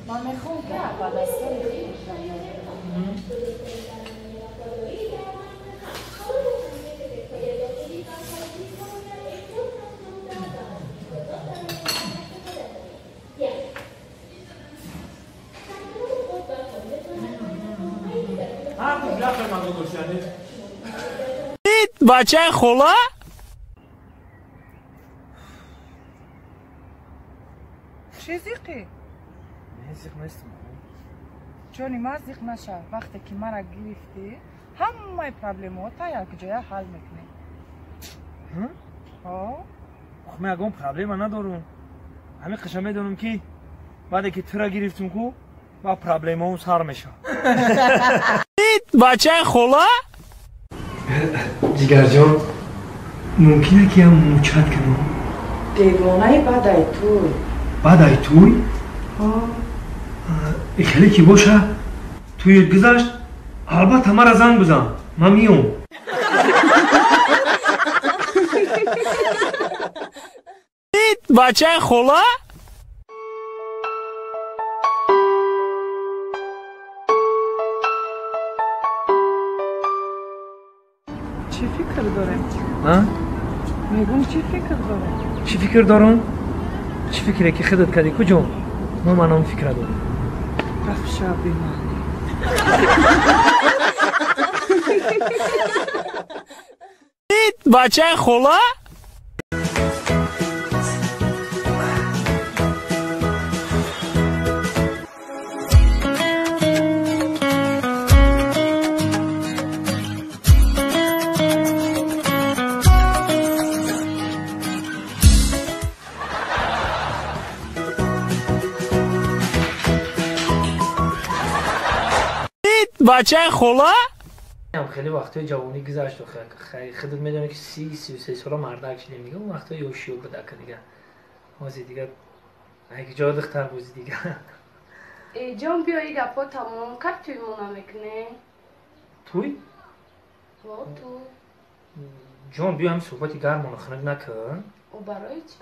ما میخوام که اول از خیلی بچه خولا؟ چه زیقی؟ نه زیق نیستم جانی ما زیق نشه وقتی که مرا گرفتی همه پرابلم ها تا یک جای حل میکنی ها؟ من اگه پرابلم ندارم همین قشنگ میدونم که بعد که تو را گرفتم کو با پرابلم ها سر میشه بچه خولا؟ جگر جان ممکنه که هم موچت کنم دیوانه بعدای توی بعدای توی؟ خیلی که باشه توی گذشت البته مرا زنگ بزن من میام بچه خولا؟ چی فکر داره؟ ها؟ میگم چی فکر داره؟ چی فکر دارم؟ چی فکره که خودت کردی کجا؟ من هم فکر دارم رفت شبی من بچه خولا؟ بچه خولا؟ خیلی وقتی جوانی گذشت و خودت میدونی که 33 ساله مردک شدیم دیگه اون وقتا یوشیو بده که دیگه مازی دیگه اگه جا دختر بوزی دیگه جان بیا ای گپا تمام کرد توی مونا میکنه توی؟ وا تو جان بیا هم صحبتی گرمانو خنک نکن او برای چی؟